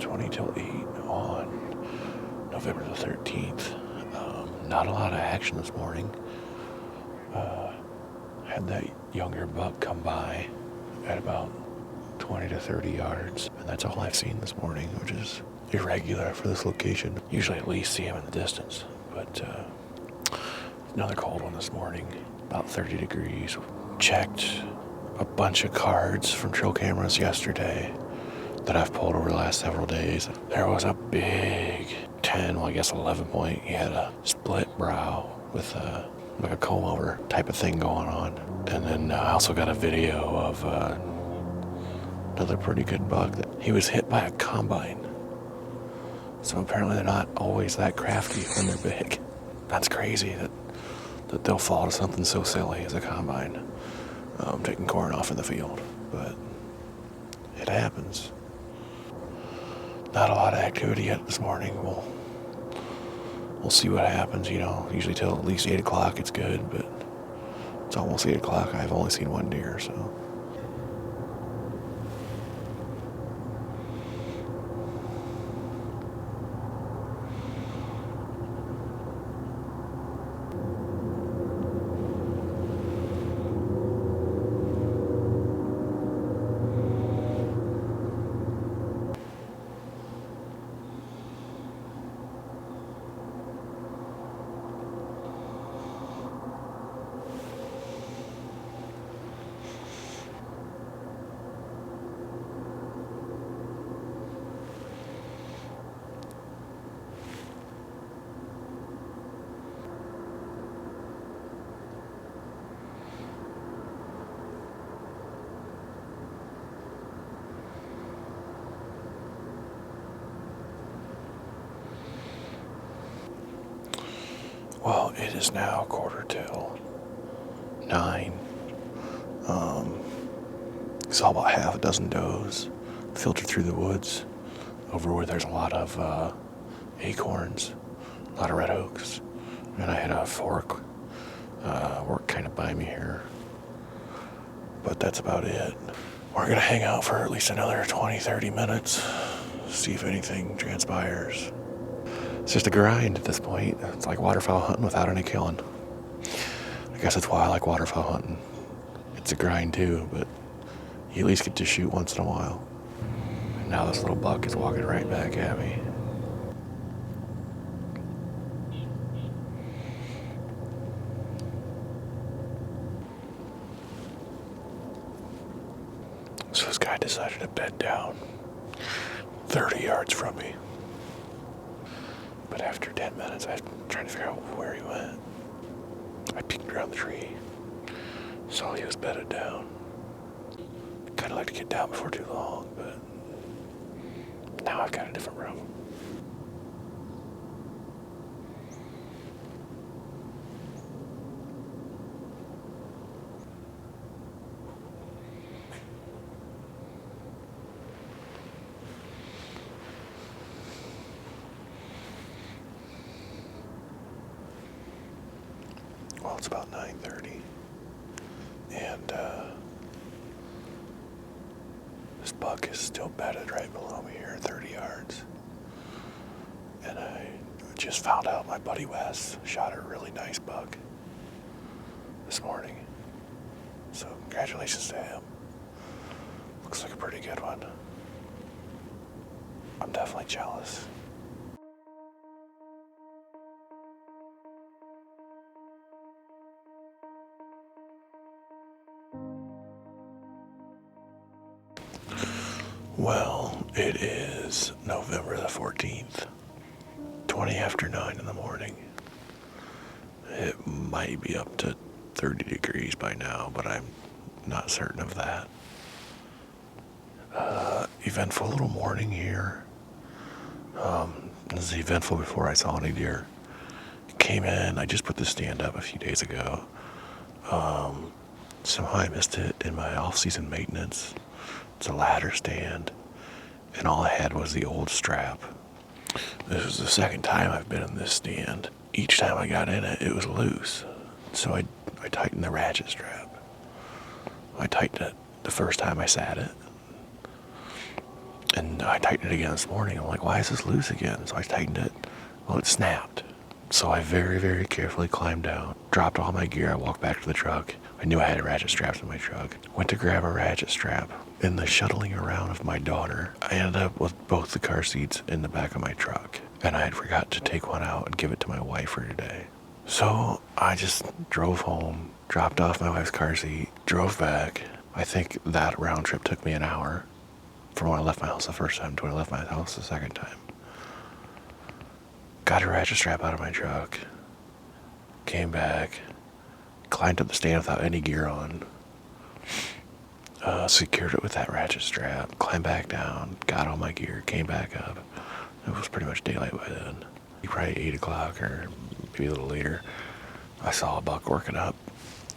20 till 8 on November the 13th. Not a lot of action this morning. Had that younger buck come by at about 20 to 30 yards, and that's all I've seen this morning, which is irregular for this location. Usually at least see him in the distance, but another cold one this morning, about 30 degrees. Checked a bunch of cards from trail cameras yesterday that I've pulled over the last several days. There was a big 11 point. He had a split brow with like a comb over type of thing going on. And then I also got a video of another pretty good buck that he was hit by a combine. So apparently they're not always that crafty when they're big. That's crazy that they'll fall to something so silly as a combine, taking corn off in the field. But it happens. Not a lot of activity yet this morning. We'll see what happens, usually till at least 8 o'clock it's good, but it's almost 8 o'clock. I've only seen one deer, so. Well, it is now 9:15. Saw about half a dozen does filter through the woods over where there's a lot of acorns, a lot of red oaks. And I had a fork work kind of by me here. But that's about it. We're going to hang out for at least another 20-30 minutes, see if anything transpires. It's just a grind at this point. It's like waterfowl hunting without any killing. I guess that's why I like waterfowl hunting. It's a grind too, but you at least get to shoot once in a while. And now this little buck is walking right back at me. So this guy decided to bed down 30 yards from me. But after 10 minutes, I was trying to figure out where he went. I peeked around the tree, saw he was bedded down. Kind of like to get down before too long, but now I've got a different room. Well, it's about 9:30, and this buck is still bedded right below me here, 30 yards. And I just found out my buddy Wes shot a really nice buck this morning. So congratulations to him. Looks like a pretty good one. I'm definitely jealous. Well, it is November the 14th, 20 after 9 in the morning. It might be up to 30 degrees by now, but I'm not certain of that. Eventful little morning here. This is eventful before I saw any deer. Came in, I just put the stand up a few days ago. Somehow I missed it in my off-season maintenance. It's a ladder stand, and all I had was the old strap. This is the second time I've been in this stand. Each time I got in it, it was loose. So I tightened the ratchet strap. I tightened it the first time I sat it. And I tightened it again this morning. I'm like, why is this loose again? So I tightened it. Well, it snapped. So I very, very carefully climbed down, dropped all my gear. I walked back to the truck. I knew I had ratchet straps in my truck. Went to grab a ratchet strap. In the shuttling around of my daughter, I ended up with both the car seats in the back of my truck. And I had forgot to take one out and give it to my wife for today. So I just drove home, dropped off my wife's car seat, drove back. I think that round trip took me an hour from when I left my house the first time to when I left my house the second time. Got a ratchet strap out of my truck, came back, climbed up the stand without any gear on, secured it with that ratchet strap, climbed back down, got all my gear, came back up. It was pretty much daylight by then. Probably 8 o'clock or maybe a little later, I saw a buck working up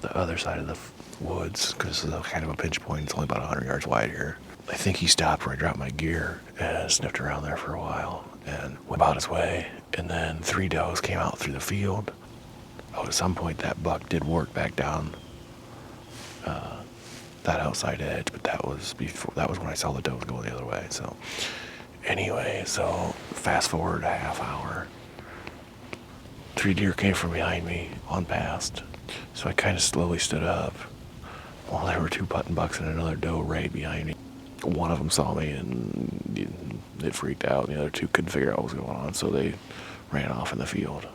the other side of the woods because it's kind of a pinch point. It's only about 100 yards wide here. I think he stopped where I dropped my gear and sniffed around there for a while and went about his way. And then 3 does came out through the field. Oh, at some point that buck did work back down that outside edge, but that was when I saw the does going the other way. So anyway, so fast forward a half hour. 3 deer came from behind me on past. So I kind of slowly stood up. Well, there were 2 button bucks and another doe right behind me. One of them saw me and it freaked out. And the other 2 couldn't figure out what was going on, so they ran off in the field.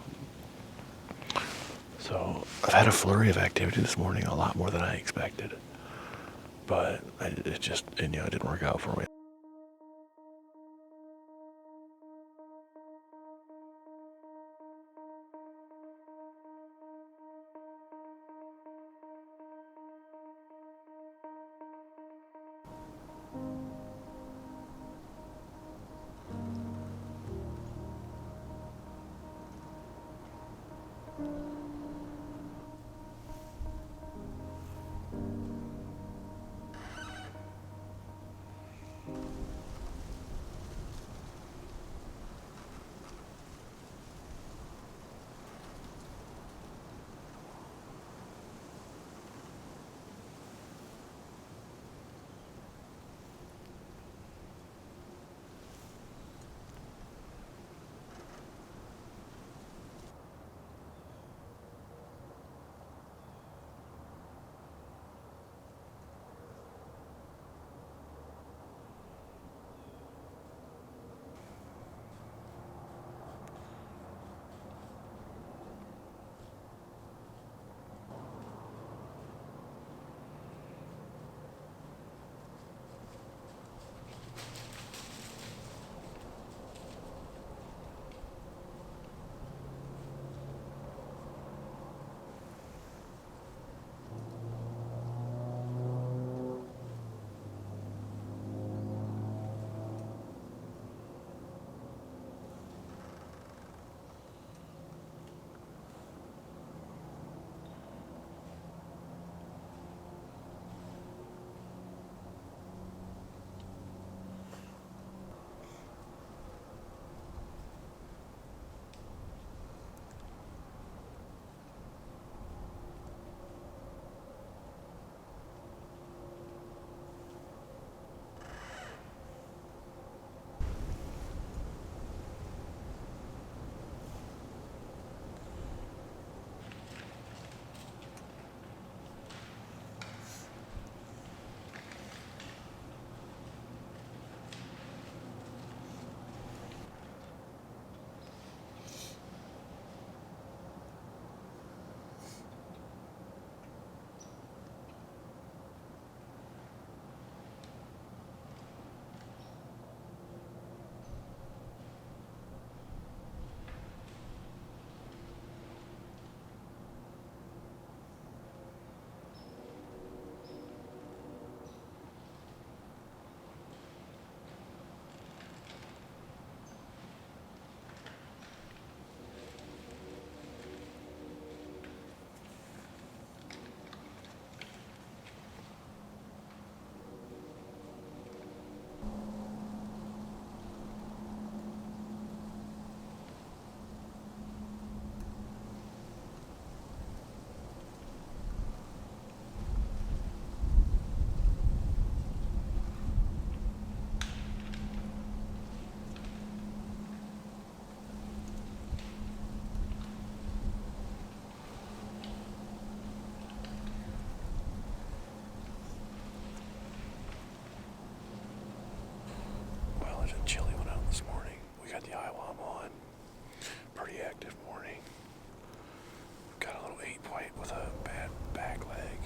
So I've had a flurry of activity this morning, a lot more than I expected. But it didn't work out for me. white with a bad back leg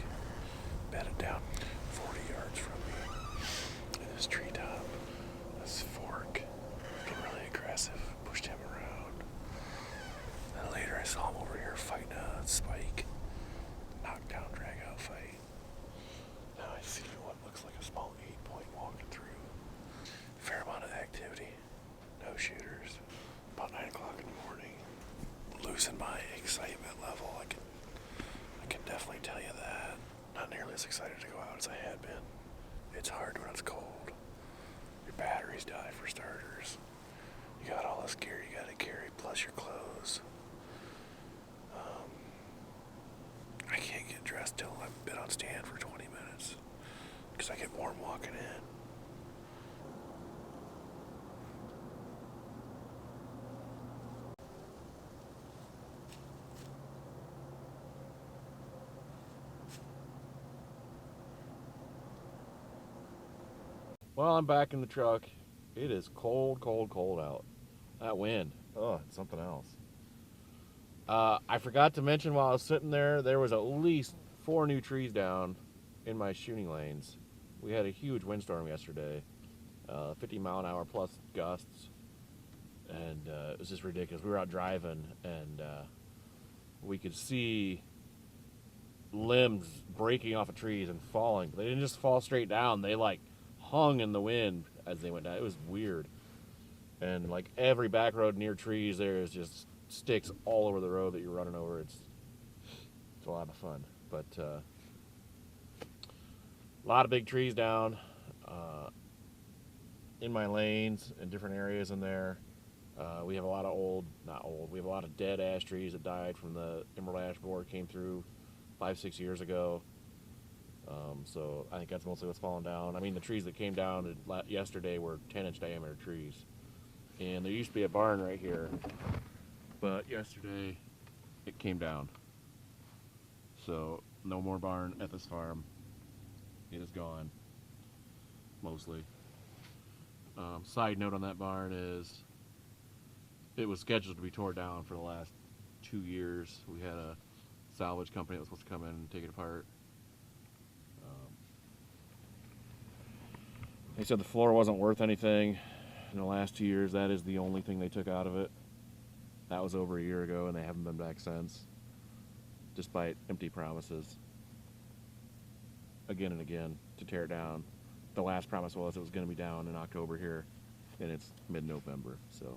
bedded down 40 yards from me in his treetop. This fork, getting really aggressive, pushed him around. Then later I saw him over here fighting a spike, knockdown, drag out fight. Now I see what looks like a small 8-point walking through. Fair amount of activity, no shooters. About 9 o'clock in the morning. Losing my excitement level, I can definitely tell you that. Not nearly as excited to go out as I had been. It's hard when it's cold. Your batteries die for starters. You got all this gear you gotta carry, plus your clothes. I can't get dressed till I've been on stand for 20 minutes because I get warm walking in. Well, I'm back in the truck. It is cold, cold, cold out. That wind, it's something else. I forgot to mention while I was sitting there was at least 4 new trees down in my shooting lanes. We had a huge windstorm yesterday, 50 mile an hour plus gusts, and it was just ridiculous. We were out driving, and we could see limbs breaking off of trees and falling. They didn't just fall straight down. They hung in the wind as they went down. It was weird. And every back road near trees, there is just sticks all over the road that you're running over. It's a lot of fun. But a lot of big trees down in my lanes in different areas in there. We have a lot of we have a lot of dead ash trees that died from the emerald ash borer came through 5-6 years ago. So I think that's mostly what's fallen down. I mean, the trees that came down yesterday were 10-inch diameter trees. And there used to be a barn right here, but yesterday it came down. So no more barn at this farm. It is gone, mostly. Side note on that barn is it was scheduled to be torn down for the last 2 years. We had a salvage company that was supposed to come in and take it apart. They said the floor wasn't worth anything. In the last 2 years, that is the only thing they took out of it. That was over a year ago, and they haven't been back since, despite empty promises again and again to tear it down. The last promise was it was going to be down in October here, and it's mid-November. So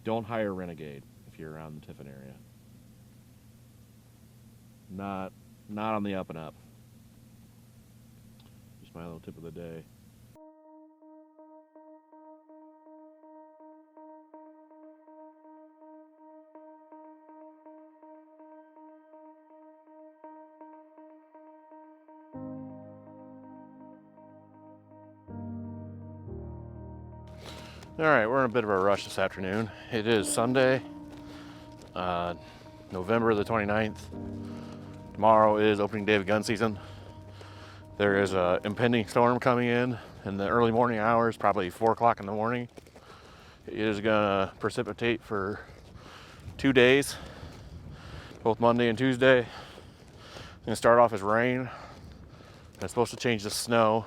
don't hire Renegade if you're around the Tiffin area. Not on the up and up. Just my little tip of the day. All right, we're in a bit of a rush this afternoon. It is Sunday, November the 29th. Tomorrow is opening day of gun season. There is an impending storm coming in the early morning hours, probably 4 o'clock in the morning. It is gonna precipitate for 2 days, both Monday and Tuesday. It's gonna start off as rain, and it's supposed to change to snow.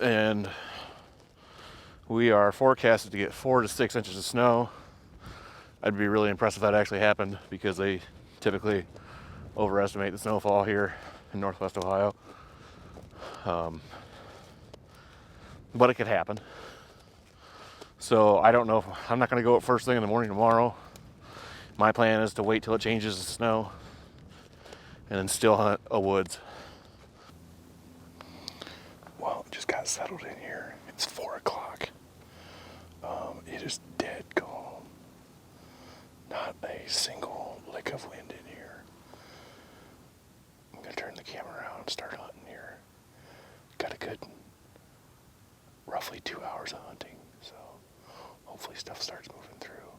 And we are forecasted to get 4 to 6 inches of snow. I'd be really impressed if that actually happened, because they typically overestimate the snowfall here in Northwest Ohio. But it could happen. So I don't know I'm not going to go up first thing in the morning tomorrow. My plan is to wait till it changes to snow and then still hunt a woods. Well, it just got settled in here. It's 4 o'clock. It is dead calm. Not a single lick of wind in here. I'm going to turn the camera around and start hunting here. Got a good roughly 2 hours of hunting, so hopefully stuff starts moving through.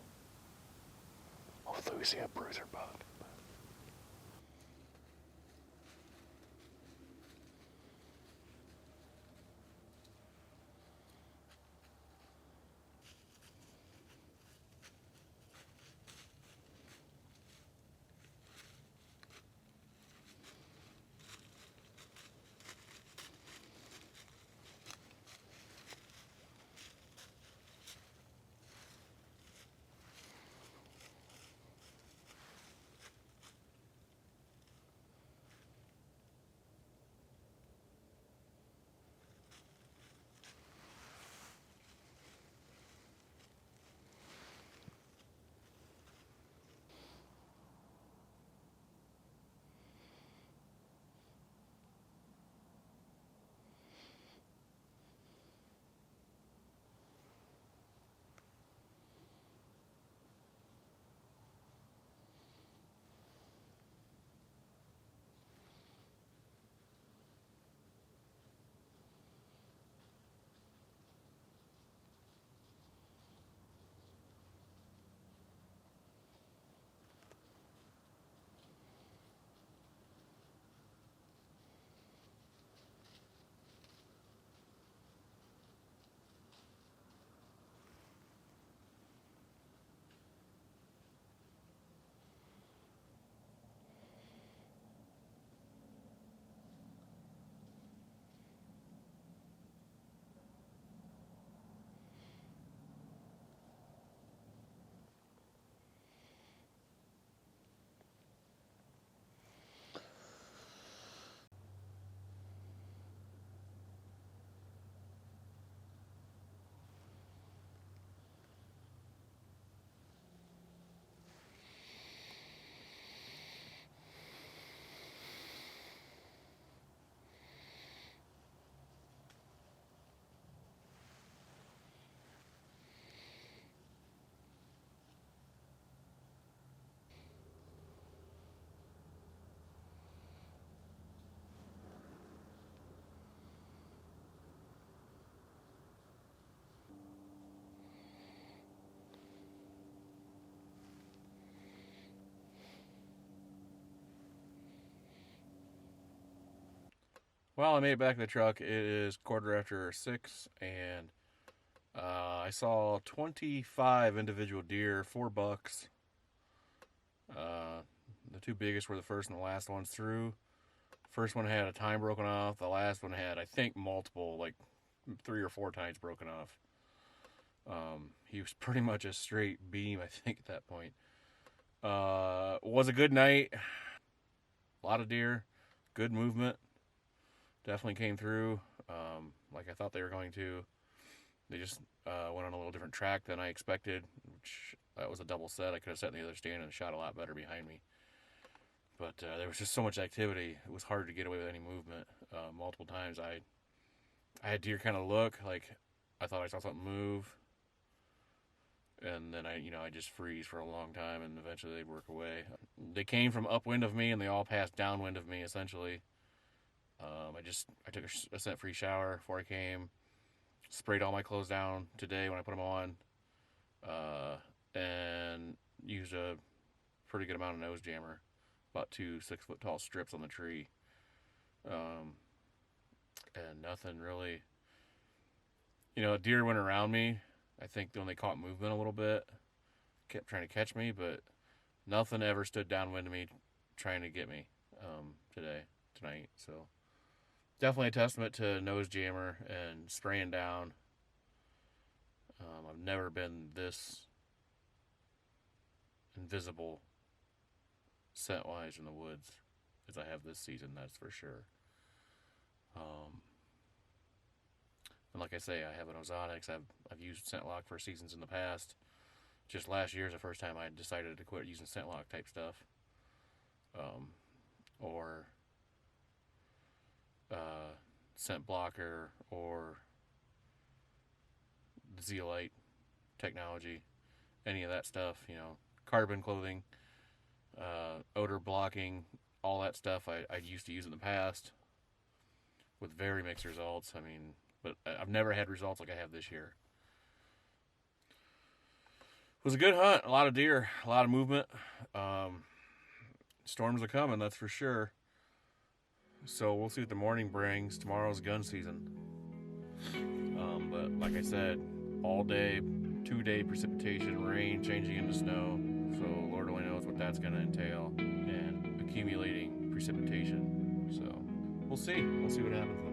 Hopefully we see a bruiser buck. Well, I made it back to the truck. It is 6:15, and I saw 25 individual deer, 4 bucks. Uh, the two biggest were the first and the last ones through. First one had a tine broken off. The last one had, I think, multiple, like 3 or 4 tines broken off. He was pretty much a straight beam, I think, at that point. Was a good night. A lot of deer. Good movement. Definitely came through like I thought they were going to. They just went on a little different track than I expected, which that was a double set. I could have sat in the other stand and shot a lot better behind me. But there was just so much activity. It was hard to get away with any movement. Multiple times I had deer kind of look like I thought I saw something move, and then I just freeze for a long time, and eventually they'd work away. They came from upwind of me, and they all passed downwind of me essentially. I took a scent free shower before I came. Sprayed all my clothes down today when I put them on, and used a pretty good amount of nose jammer, about 2 6-foot tall strips on the tree, and nothing really. A deer went around me. I think when they caught movement a little bit, kept trying to catch me, but nothing ever stood downwind of me trying to get me tonight. So definitely a testament to nose jammer and spraying down. I've never been this invisible scent wise in the woods as I have this season, that's for sure. And like I say, I have an ozonics. I've used scent lock for seasons in the past. Just last year is the first time I decided to quit using scent lock type stuff, or scent blocker, or the zeolite technology, any of that stuff. Carbon clothing, odor blocking, all that stuff I used to use in the past with very mixed results. But I've never had results like I have this year. It was a good hunt, a lot of deer, a lot of movement. Storms are coming, that's for sure. So we'll see what the morning brings. Tomorrow's gun season. But like I said, all day, 2-day precipitation, rain changing into snow. So Lord only knows what that's going to entail, and accumulating precipitation. So we'll see. We'll see what happens.